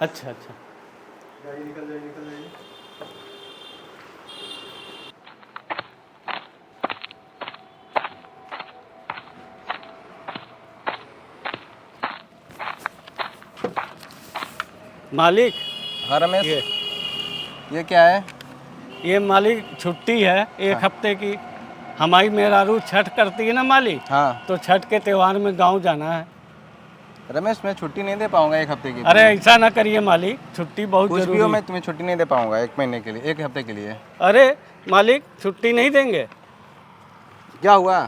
अच्छा अच्छा। जाइए, निकल जाइए, निकल जाइए। मालिक हाँ रमेश, ये ये क्या है? ये मालिक छुट्टी है एक हफ्ते की। हमारी मेहरारू छठ करती है ना मालिक, हाँ तो छठ के त्यौहार में गांव जाना है। रमेश, मैं छुट्टी नहीं दे पाऊंगा एक हफ्ते की। अरे ऐसा ना करिए मालिक, छुट्टी बहुत कुछ भी जरूरी हो, है। मैं तुम्हें छुट्टी नहीं दे पाऊंगा एक महीने के लिए, एक हफ्ते के लिए। अरे मालिक छुट्टी नहीं देंगे? क्या हुआ?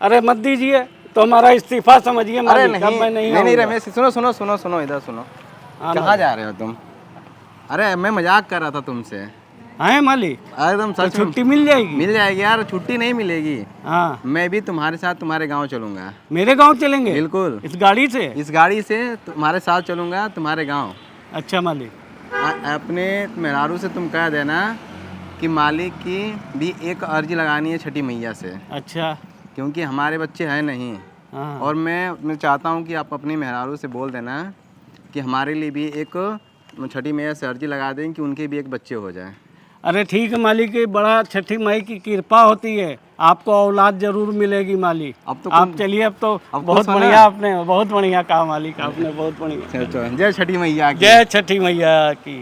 अरे मत दीजिए तो हमारा इस्तीफा समझिए अरे मालिक, अब नहीं मैं नहीं नहीं नहीं आऊँगा। रमेश, सुनो सुनो सुनो सुनो, इधर सुनो। हाँ कहाँ मालिक। जा रहे हो तुम? अरे मैं मजाक कर रहा था तुमसे। हैं मालिक? एकदम तो सच में। छुट्टी मिल जाएगी? मिल जाएगी यार, छुट्टी नहीं मिलेगी। हाँ। मैं भी तुम्हारे साथ तुम्हारे गांव चलूंगा। मेरे गांव चलेंगे? बिल्कुल। इस गाड़ी से? इस गाड़ी से तुम्हारे साथ चलूंगा तुम्हारे गांव। अच्छा मालिक। अपने मेहरारू से तुम कह देना कि मालिक की भी एक अर्जी लगानी है छठी मैया से, अच्छा। क्योंकि हमारे बच्चे हैं नहीं। हाँ। और मैं चाहता हूँ कि आप अपनी मेहरारू से बोल देना कि हमारे लिए भी एक छठी मैया से अर्जी लगा दें कि उनके भी एक बच्चे हो जाए। अरे ठीक है मालिक, ये बड़ा छठी माई की कृपा होती है, आपको औलाद जरूर मिलेगी मालिक। अब तो आप चलिए, अब तो अब बहुत खुश हो ना? बढ़िया, आपने बहुत बढ़िया कहा मालिक, आपने बहुत बढ़िया। जय छठी मैया की। जय छठी मैया की।